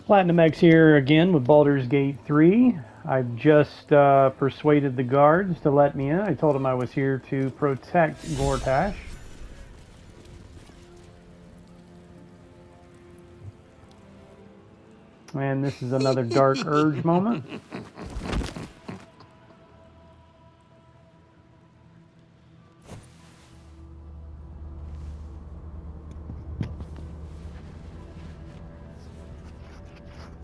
Platinum X here again with Baldur's Gate 3. I've just persuaded the guards to let me in. I told them I was here to protect Gortash. And this is another Dark Urge moment.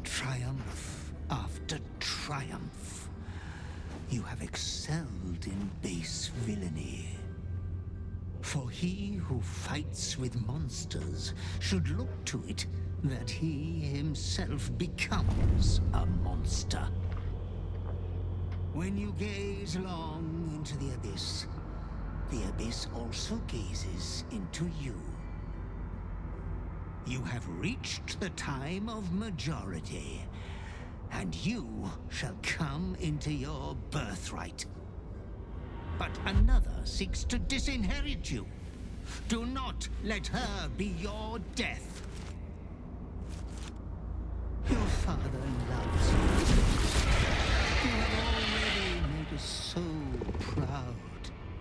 Triumph after triumph. You have excelled in base villainy. For he who fights with monsters should look to it that he himself becomes a monster. When you gaze long into the abyss also gazes into you. You have reached the time of majority, and you shall come into your birthright. But another seeks to disinherit you. Do not let her be your death. Your father loves you. You have already made us so proud.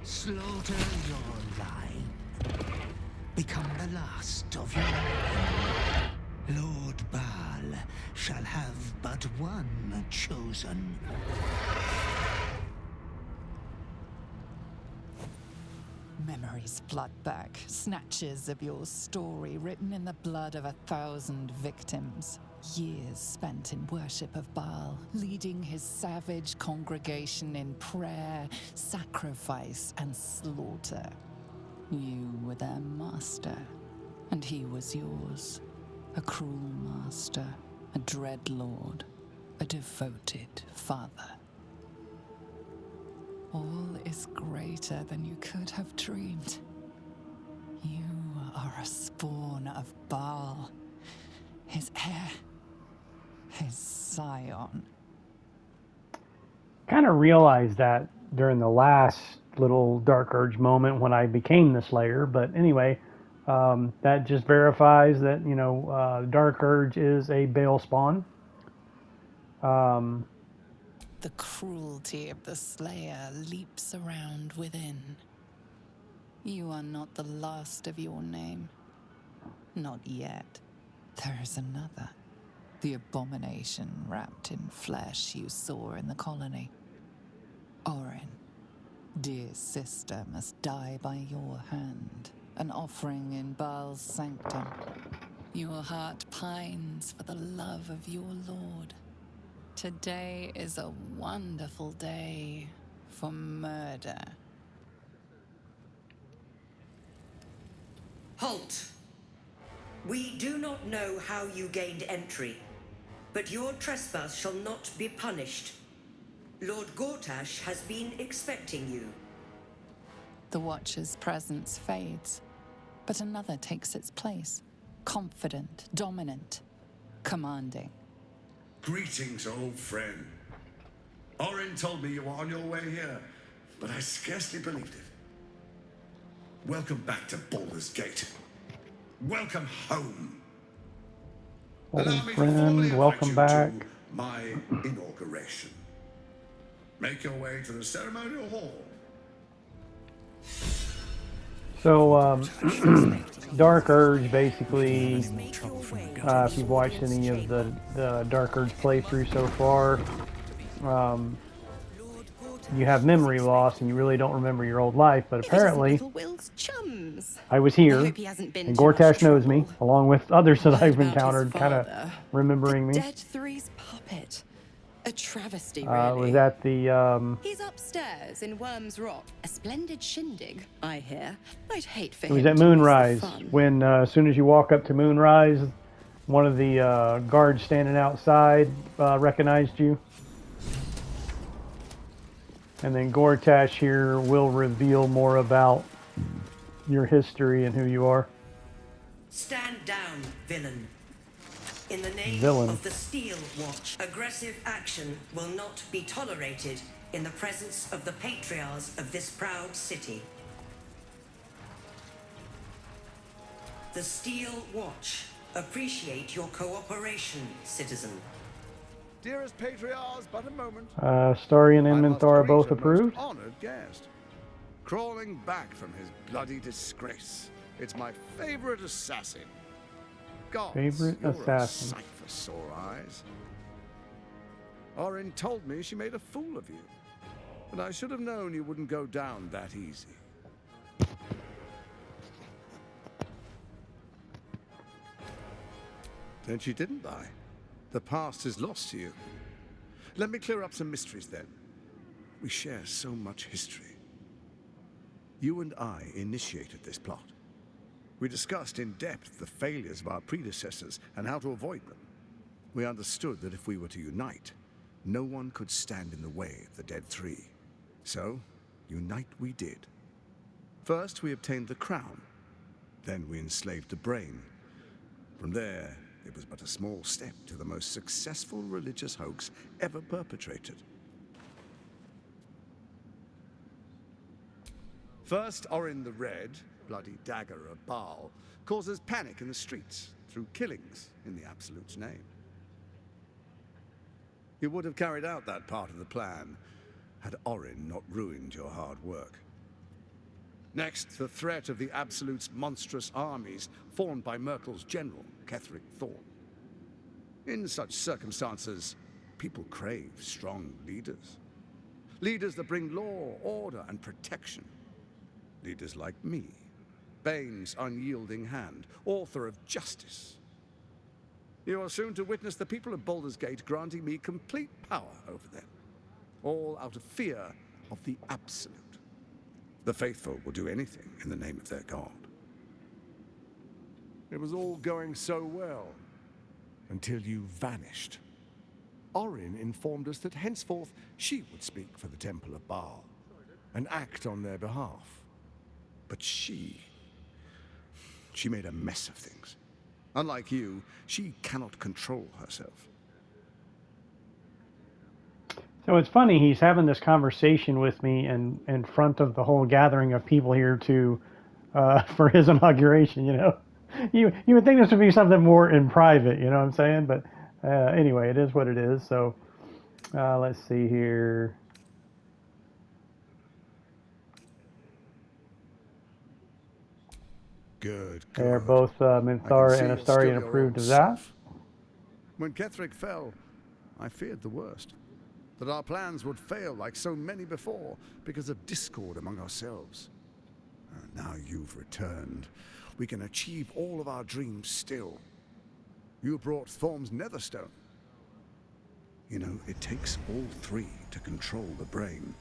Slaughter your line. Become the last of your line. Lord Baal shall have but one chosen. Memories flood back, snatches of your story written in the blood of 1,000 victims. Years spent in worship of Baal, leading his savage congregation in prayer, sacrifice, and slaughter. You were their master, and he was yours. A cruel master, a dread lord, a devoted father. All is greater than you could have dreamed. You are a spawn of Baal, his heir, his scion. Kind of realized that during the last little Dark Urge moment when I became the Slayer, but anyway, that just verifies that, Dark Urge is a Baal spawn. The cruelty of the Slayer leaps around within. You are not the last of your name. Not yet. There is another. The abomination wrapped in flesh you saw in the colony. Orin, dear sister, must die by your hand, an offering in Baal's sanctum. Your heart pines for the love of your lord. Today is a wonderful day for murder. Halt! We do not know how you gained entry, but your trespass shall not be punished. Lord Gortash has been expecting you. The Watcher's presence fades, but another takes its place. Confident, dominant, commanding. Greetings, old friend. Orin told me you were on your way here, but I scarcely believed it. Welcome back to Baldur's Gate. Welcome home. Old Allow me to friend, formally invite welcome you back. to my inauguration. Make your way to the ceremonial hall. So, Dark Urge basically, if you've watched any of the Dark Urge playthrough so far, you have memory loss and you really don't remember your old life, but apparently I was here, and Gortash knows me, along with others that I've encountered, kind of remembering me. Dead Three's puppet. A travesty, really. Was at the, He's upstairs in Worm's Rock. A splendid shindig, I hear. I'd hate for it him was to at miss the Moonrise, fun. when as soon as you walk up to Moonrise, one of the guards standing outside recognized you. And then Gortash here will reveal more about your history and who you are. Stand down, villain. In the name Villain. of the Steel Watch, aggressive action will not be tolerated in the presence of the patriarchs of this proud city. The Steel Watch Appreciate your cooperation, citizen. Dearest patriarchs, but a moment. Astarion I and must Minthar are greet both a most approved. honored guest. Crawling back from his bloody disgrace. It's my favorite assassin. Gods, Favorite you're a assassin. sight for sore eyes. Orin told me she made a fool of you. But I should have known you wouldn't go down that easy. Then she didn't lie. The past is lost to you. Let me clear up some mysteries then. We share so much history. You and I initiated this plot. We discussed in depth the failures of our predecessors and how to avoid them. We understood that if we were to unite, no one could stand in the way of the Dead Three. So, unite we did. First, we obtained the crown. Then we enslaved the brain. From there, it was but a small step to the most successful religious hoax ever perpetrated. First, Orin the Red, bloody dagger of Baal, causes panic in the streets through killings in the Absolute's name. You would have carried out that part of the plan had Orin not ruined your hard work. Next, the threat of the Absolute's monstrous armies formed by Merkel's general, Ketheric Thorn. In such circumstances, people crave strong leaders. Leaders that bring law, order, and protection. Leaders like me, Bane's unyielding hand, author of justice. You are soon to witness the people of Baldur's Gate granting me complete power over them, all out of fear of the Absolute. The faithful will do anything in the name of their god. It was all going so well, until you vanished. Orin informed us that henceforth she would speak for the Temple of Baal, and act on their behalf. But she made a mess of things. Unlike you, she cannot control herself. So it's funny, he's having this conversation with me in front of the whole gathering of people here to for his inauguration, you know. You would think this would be something more in private, you know what I'm saying? But anyway, it is what it is. So let's see here. Good, They're good. both I can Minthara see and you're still Astarion your approved old of that. self. When Ketheric fell, I feared the worst. That our plans would fail like so many before because of discord among ourselves. Now you've returned. We can achieve all of our dreams still. You brought Thorm's Netherstone. You know, it takes all three to control the brain.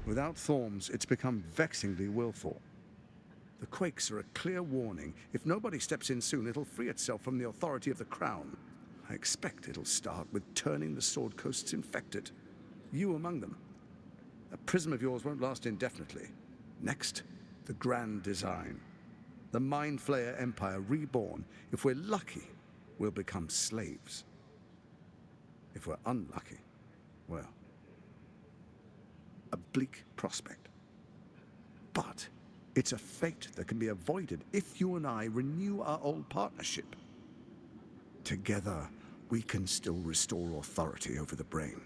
Without Thorm's, it's become vexingly willful. The quakes are a clear warning. If nobody steps in soon, it'll free itself from the authority of the Crown. I expect it'll start with turning the Sword Coasts infected. You among them. That prism of yours won't last indefinitely. Next, the grand design. The Mind Flayer Empire reborn. If we're lucky, we'll become slaves. If we're unlucky, well, a bleak prospect. But it's a fate that can be avoided if you and I renew our old partnership. Together, we can still restore authority over the brain.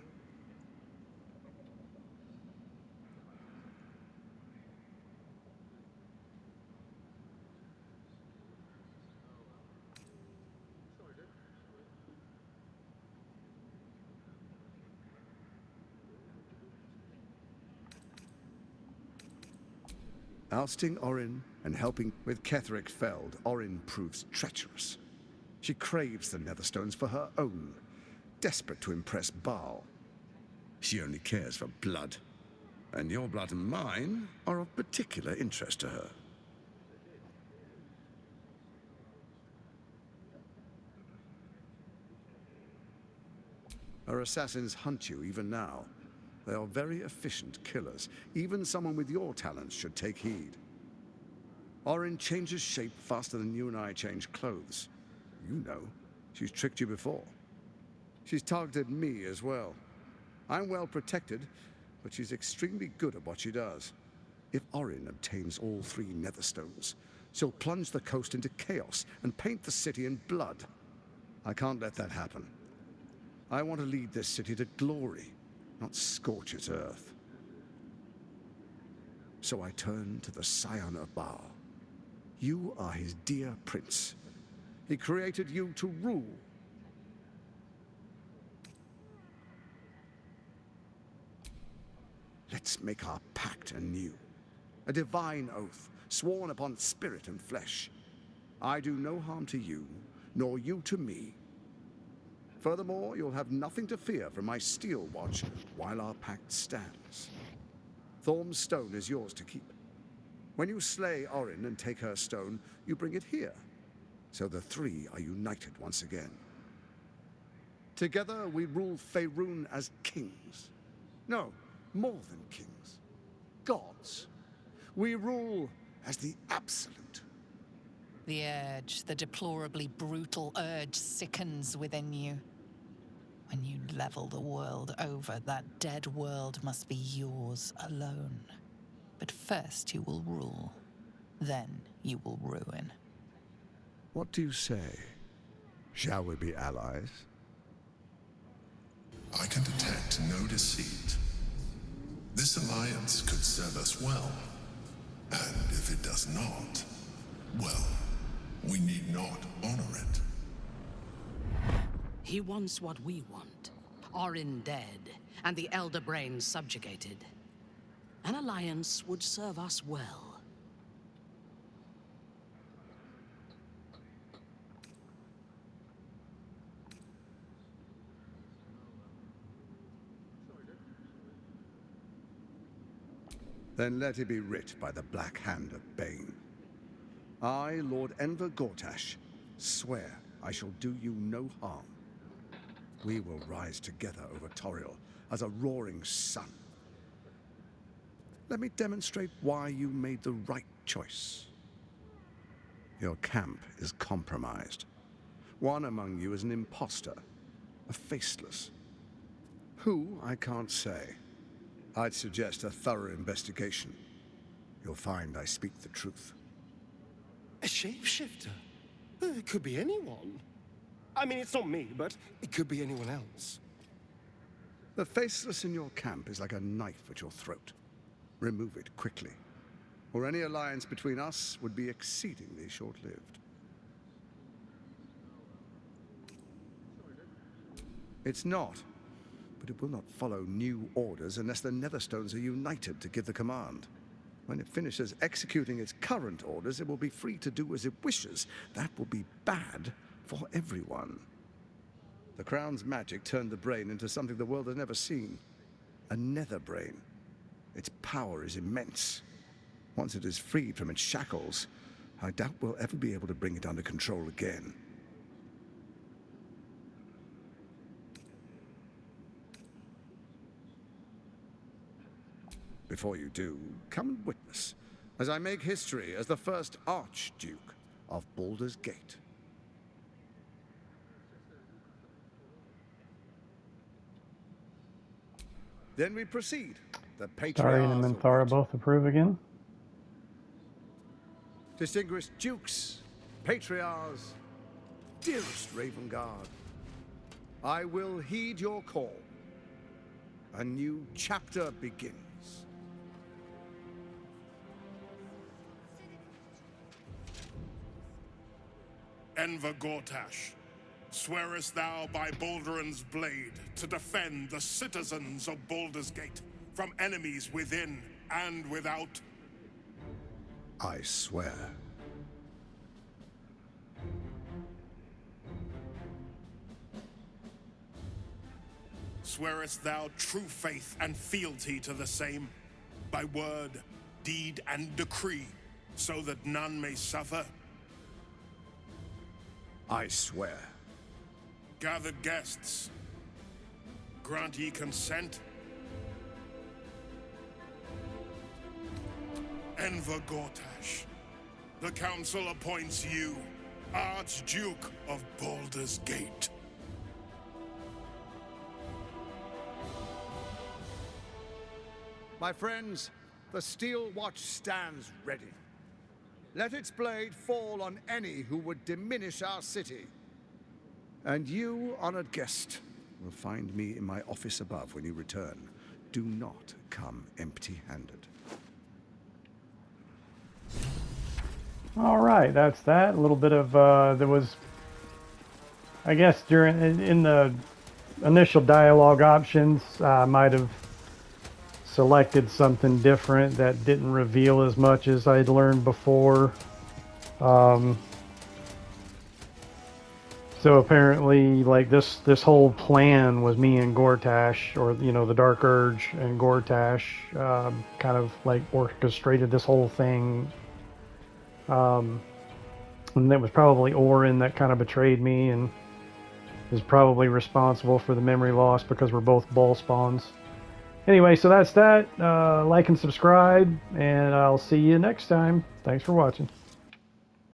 Ousting Orin and helping with Ketheric Feld, Orin proves treacherous. She craves the Netherstones for her own, desperate to impress Baal. She only cares for blood, and your blood and mine are of particular interest to her. Her assassins hunt you even now. They are very efficient killers. Even someone with your talents should take heed. Orin changes shape faster than you and I change clothes. You know, she's tricked you before. She's targeted me as well. I'm well protected, but she's extremely good at what she does. If Orin obtains all three Netherstones, She'll plunge the coast into chaos and paint the city in blood. I can't let that happen. I want to lead this city to glory, not scorch its earth. So I turn to the Scion of Baal. You are his dear prince. He created you to rule. Let's make our pact anew. A divine oath, sworn upon spirit and flesh. I do no harm to you, nor you to me. Furthermore, you'll have nothing to fear from my steel watch while our pact stands. Thorm's stone is yours to keep. When you slay Orin and take her stone, you bring it here. So the three are united once again. Together we rule Faerun as kings. No, more than kings. Gods. We rule as the absolute. The urge, the deplorably brutal urge, sickens within you. When you level the world over, that dead world must be yours alone. But first you will rule. Then you will ruin. What do you say? Shall we be allies? I can detect no deceit. This alliance could serve us well. And if it does not, well, we need not honor it. He wants what we want. Orin dead, and the Elder Brain subjugated. An alliance would serve us well. Then let it be writ by the Black Hand of Bane. I, Lord Enver Gortash, swear I shall do you no harm. We will rise together over Toriel as a roaring sun. Let me demonstrate why you made the right choice. Your camp is compromised. One among you is an imposter, a faceless. Who, I can't say. I'd suggest a thorough investigation. You'll find I speak the truth. A shapeshifter? It could be anyone. I mean, it's not me, but it could be anyone else. The faceless in your camp is like a knife at your throat. Remove it quickly, or any alliance between us would be exceedingly short-lived. It's not, but it will not follow new orders unless the Netherstones are united to give the command. When it finishes executing its current orders, it will be free to do as it wishes. That will be bad for everyone. The Crown's magic turned the brain into something the world has never seen. A nether brain. Its power is immense. Once it is freed from its shackles, I doubt we'll ever be able to bring it under control again. Before you do, come and witness, as I make history as the first Archduke of Baldur's Gate. Then we proceed. The Starry and patriarchs Minthara both approve again. Distinguished dukes, patriarchs, dearest Ravengard, I will heed your call. A new chapter begins. Enver Gortash, swearest thou by Balduran's blade to defend the citizens of Baldur's Gate from enemies within and without? I swear. Swearest thou true faith and fealty to the same, by word, deed, and decree, so that none may suffer? I swear. Gathered guests, grant ye consent? Enver Gortash, the council appoints you Archduke of Baldur's Gate. My friends, the Steel Watch stands ready. Let its blade fall on any who would diminish our city. And you, honored guest, will find me in my office above when you return. Do not come empty-handed. All right, that's that. A little bit of there was, I guess, in the initial dialogue options, I might have selected something different that didn't reveal as much as I'd learned before. So apparently, like this whole plan was me and Gortash, or the Dark Urge and Gortash, kind of like orchestrated this whole thing. And it was probably Orin that kind of betrayed me and is probably responsible for the memory loss because we're both ball spawns. Anyway, so that's that. Like and subscribe, and I'll see you next time. Thanks for watching.